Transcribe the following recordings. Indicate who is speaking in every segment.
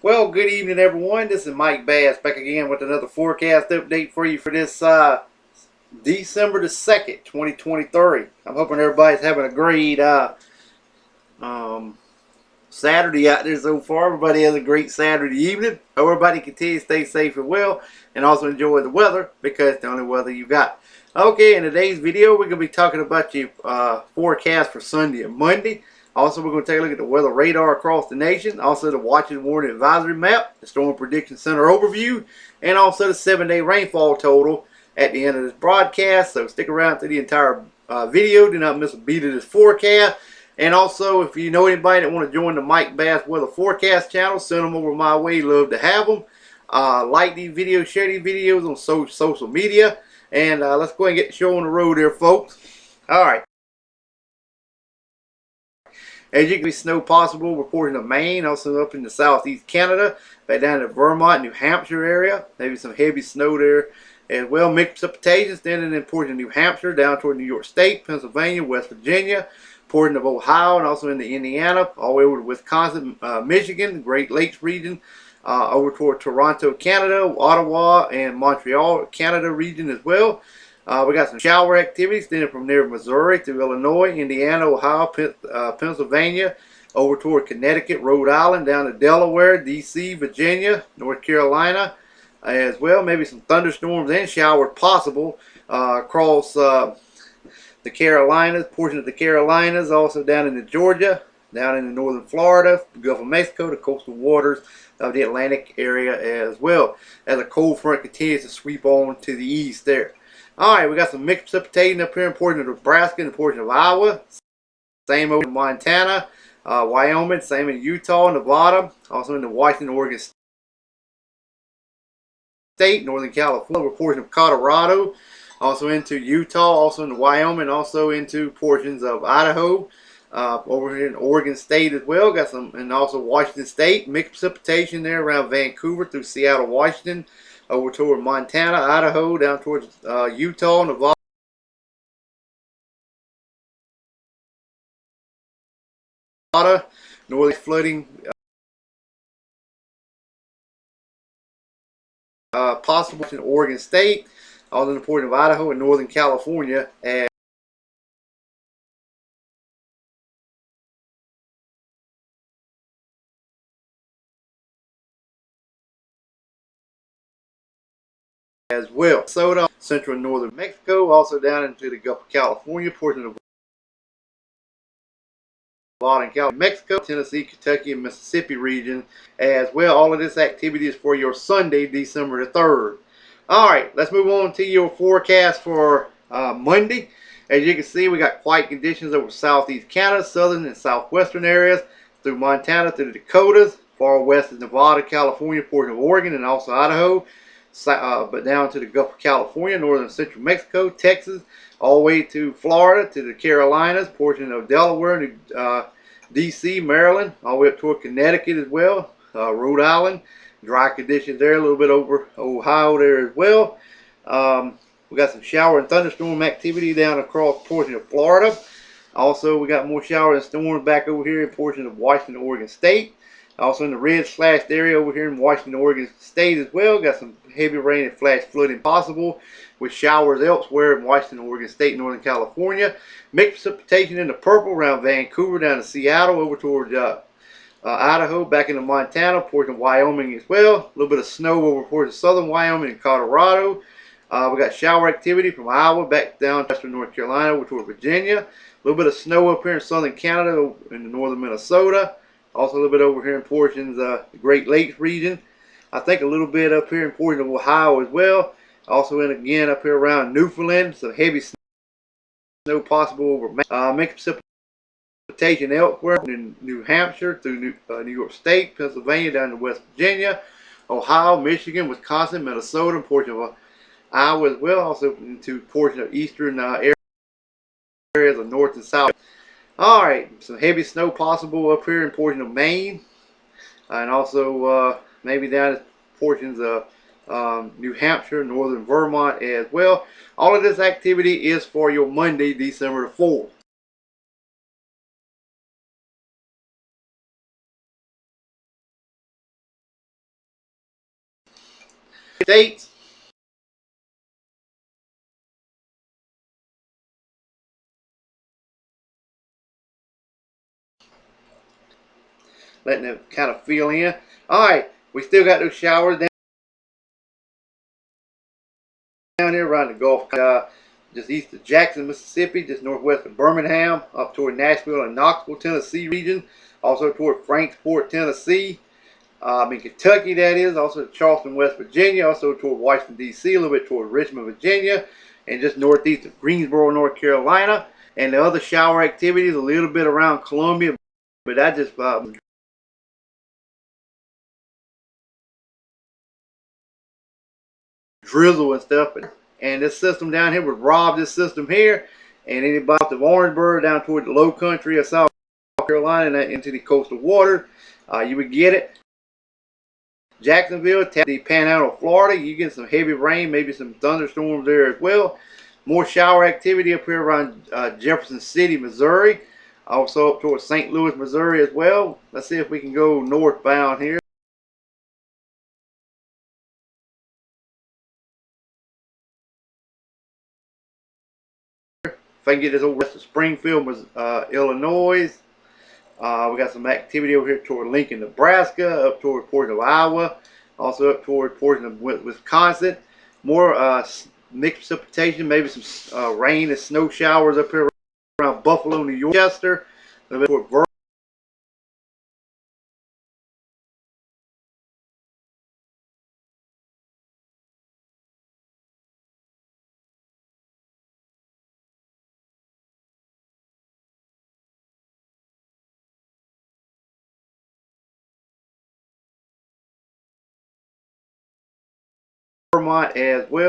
Speaker 1: Well, good evening, everyone. This is Mike Bass back again with another forecast update for you for this December the 2nd, 2023. I'm hoping everybody's having a great um, Saturday out there so far. Everybody has a great Saturday evening. Hope everybody continues to stay safe and well and also enjoy the weather because it's the only weather you got. Okay, in today's video, we're going to be talking about your forecast for Sunday and Monday. Also, we're going to take a look at the weather radar across the nation, also the watch and warning advisory map, the storm prediction center overview, and also the 7-day rainfall total at the end of this broadcast. So stick around through the entire video. Do not miss a beat of this forecast. And also, if you know anybody that want to join the Mike Bass Weather Forecast channel, send them over my way. Love to have them. Like these videos, share these videos on social media. And let's go ahead and get the show on the road here, folks. All right. As you can see, snow possible reporting of Maine, also up in the southeast Canada, back down to Vermont, New Hampshire area. Maybe some heavy snow there as well. Mixed precipitation extending in portion of New Hampshire down toward New York State, Pennsylvania, West Virginia, portion of Ohio, and also into Indiana, all the way over to Wisconsin, Michigan, the Great Lakes region, over toward Toronto, Canada, Ottawa, and Montreal, Canada region as well. We got some shower activity extending from near Missouri to Illinois, Indiana, Ohio, Pennsylvania, over toward Connecticut, Rhode Island, down to Delaware, D.C., Virginia, North Carolina as well. Maybe some thunderstorms and showers possible across the Carolinas, portion of the Carolinas, also down into Georgia, down into northern Florida, the Gulf of Mexico, the coastal waters of the Atlantic area as well, as a cold front continues to sweep on to the east there. Alright, we got some mixed precipitation up here in portion of Nebraska and a portion of Iowa. Same over in Montana, Wyoming, same in Utah, Nevada, also in the Washington, Oregon State, Northern California, a portion of Colorado, also into Utah, also into Wyoming, also into portions of Idaho, over here in Oregon State as well. Got some, and also Washington State, mixed precipitation there around Vancouver through Seattle, Washington, over toward Montana, Idaho, down towards Utah, Nevada, northern flooding possible in Oregon State, all in the portion of Idaho and Northern California as well. Minnesota, central and northern Mexico, also down into the Gulf of California, portion of Nevada, Mexico, Tennessee, Kentucky, and Mississippi region as well. All of this activity is for your Sunday, December the 3rd. Alright, let's move on to your forecast for Monday. As you can see, we got quiet conditions over southeast Canada, southern and southwestern areas, through Montana, through the Dakotas, far west of Nevada, California, portion of Oregon, and also Idaho, but down to the Gulf of California, northern and central Mexico, Texas, all the way to Florida, to the Carolinas, portion of Delaware, D.C., Maryland, all the way up toward Connecticut as well, Rhode Island, dry conditions there, a little bit over Ohio there as well. We got some shower and thunderstorm activity down across portion of Florida. Also, we got more shower and storms back over here in portion of Washington, Oregon State. Also in the red slashed area over here in Washington, Oregon State as well. Got some heavy rain and flash flooding possible with showers elsewhere in Washington, Oregon State, Northern California. Mixed precipitation in the purple around Vancouver down to Seattle over towards Idaho, back into Montana, portion of Wyoming as well. A little bit of snow over towards southern Wyoming and Colorado. We got shower activity from Iowa back down to western North Carolina over toward Virginia. A little bit of snow up here in southern Canada and northern Minnesota. Also a little bit over here in portions of the Great Lakes region. I think a little bit up here in portions of Ohio as well. Also in again up here around Newfoundland. Some heavy snow possible over mixed precipitation elsewhere in New Hampshire through New York State, Pennsylvania, down to West Virginia, Ohio, Michigan, Wisconsin, Minnesota, and portion of Iowa as well. Also into portion of eastern areas of north and south. Alright, some heavy snow possible up here in portion of Maine, and also maybe down to portions of New Hampshire, northern Vermont as well. All of this activity is for your Monday, December the 4th. States. Letting it kind of fill in. All right, we still got those showers down here around the Gulf, just east of Jackson, Mississippi, just northwest of Birmingham, up toward Nashville and Knoxville, Tennessee region, also toward Frankfort, Tennessee. In Kentucky, that is, also Charleston, West Virginia, also toward Washington, D.C., a little bit toward Richmond, Virginia, and just northeast of Greensboro, North Carolina. And the other shower activities, a little bit around Columbia, but that just drizzle and stuff. And this system down here would rob this system here, and anybody of Orangeburg down toward the low country of South Carolina and into the coastal water, you would get it. Jacksonville, the Panhandle of Florida, you get some heavy rain, maybe some thunderstorms there as well. More shower activity up here around Jefferson City, Missouri. Also up towards St. Louis, Missouri as well. Let's see if we can go northbound here. If I can get this over west of Springfield, Illinois. We got some activity over here toward Lincoln, Nebraska, up toward portion of Iowa, also up toward portion of Wisconsin. More mixed precipitation, maybe some rain and snow showers up here around Buffalo, New York, Chester, a little bit toward Vermont as well.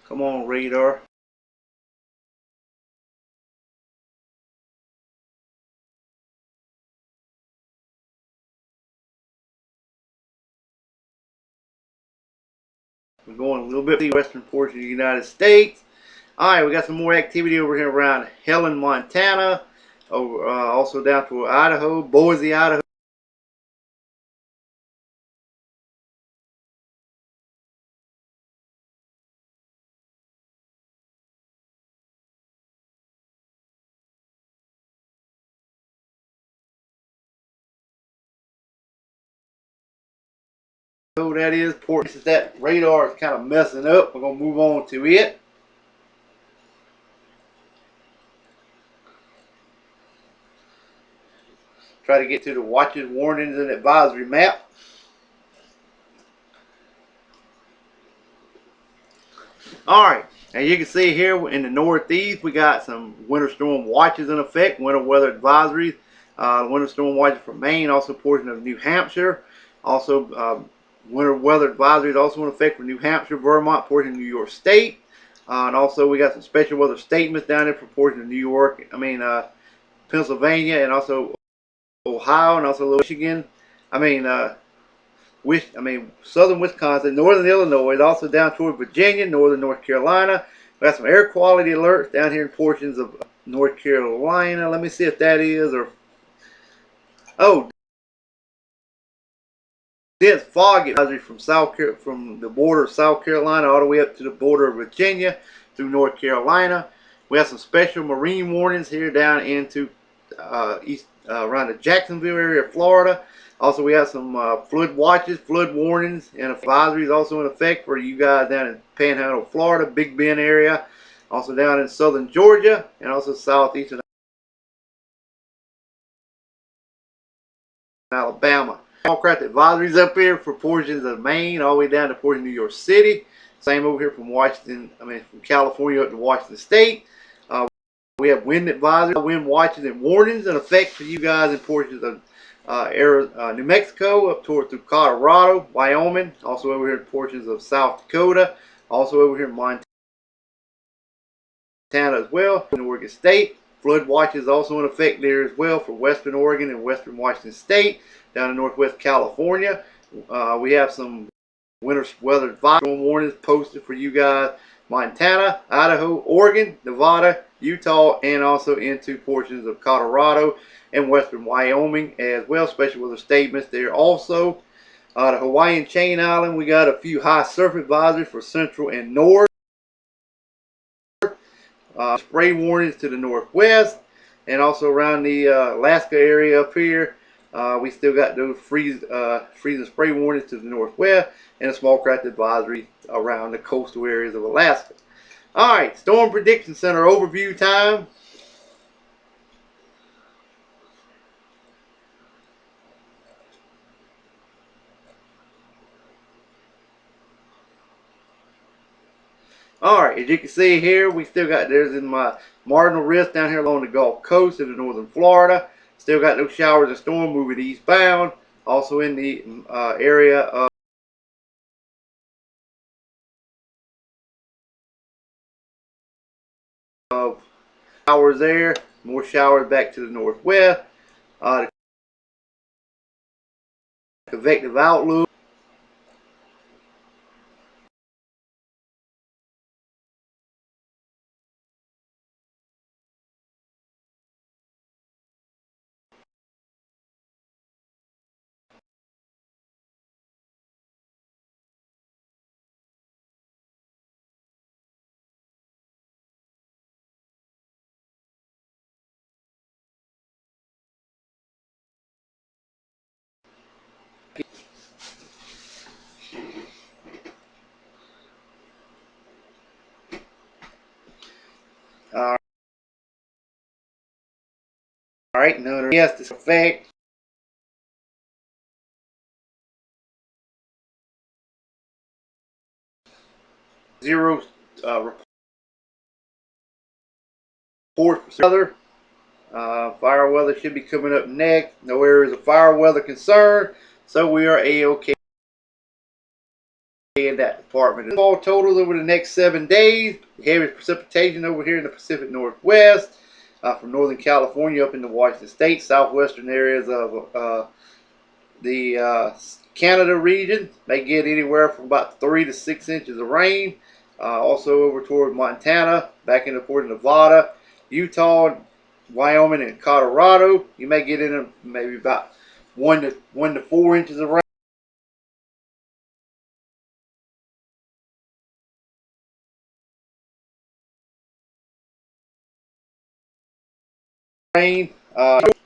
Speaker 1: Come on, radar. We're going a little bit to the western portion of the United States. All right, we got some more activity over here around Helen, Montana. Over, also down to Idaho, Boise, Idaho. That is, port that radar is kind of messing up. We're gonna move on to it. Try to get to the watches, warnings, and advisory map. All right, as you can see here in the northeast, we got some winter storm watches in effect, winter weather advisories. Winter storm watches for Maine, also portion of New Hampshire. Also, winter weather advisories also in effect for New Hampshire, Vermont, portion of New York State. And also, we got some special weather statements down there for portion of New York. Pennsylvania, and also Ohio, and also Michigan. Southern Wisconsin, northern Illinois, also down toward Virginia, northern North Carolina. We got some air quality alerts down here in portions of North Carolina. Let me see if that is, or oh, dense fog advisory from from the border of South Carolina all the way up to the border of Virginia through North Carolina. We have some special marine warnings here down into east around the Jacksonville area of Florida. Also, we have some flood watches, flood warnings, and advisories also in effect for you guys down in Panhandle, Florida, Big Bend area. Also down in southern Georgia, and also southeastern Alabama. All craft advisories up here for portions of Maine, all the way down to portions of New York City. Same over here from from California up to Washington State. We have wind advisories, wind watches, and warnings in effect for you guys in portions of New Mexico up through Colorado, Wyoming, also over here in portions of South Dakota, also over here in Montana as well, in Oregon State. Flood watch is also in effect there as well for Western Oregon and Western Washington State, down in Northwest California. We have some winter weather advisory warnings posted for you guys. Montana, Idaho, Oregon, Nevada, Utah, and also into portions of Colorado and western Wyoming as well. Special weather statements there also. The Hawaiian Chain Island, we got a few high surf advisories for central and north. Spray warnings to the northwest, and also around the Alaska area up here. We still got those freeze and spray warnings to the northwest, and a small craft advisory around the coastal areas of Alaska. All right, Storm Prediction Center overview time. All right, as you can see here, we still got, there's in my marginal risk down here along the Gulf Coast of northern Florida. Still got those showers of storm moving eastbound. Also in the area of showers there. More showers back to the northwest. The convective outlook. All right, none of yes, this effect. Zero report for weather. Fire weather should be coming up next. No areas of fire weather concern, so we are A-OK in that department. Rainfall totals over the next 7 days. Heavy precipitation over here in the Pacific Northwest, from Northern California up into Washington State, southwestern areas of the Canada region. May get anywhere from about 3 to 6 inches of rain. Also over toward Montana, back into toward Nevada, Utah, Wyoming, and Colorado. You may get in maybe about 1 to 4 inches of rain.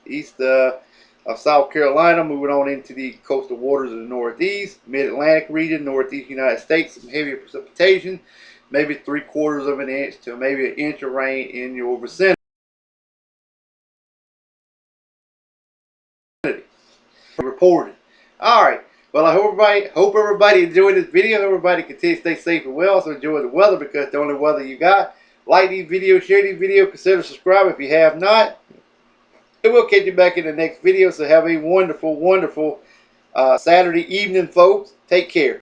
Speaker 1: East of South Carolina, moving on into the coastal waters of the Northeast, Mid-Atlantic region, Northeast United States, some heavier precipitation, maybe 3/4 of an inch to maybe an inch of rain in your vicinity. Reported. All right. Well, I hope everybody enjoyed this video. Everybody continue to stay safe and well. So enjoy the weather, because it's the only weather you got. Like these videos, share these videos, consider subscribing if you have not. And we'll catch you back in the next video. So have a wonderful, wonderful Saturday evening, folks. Take care.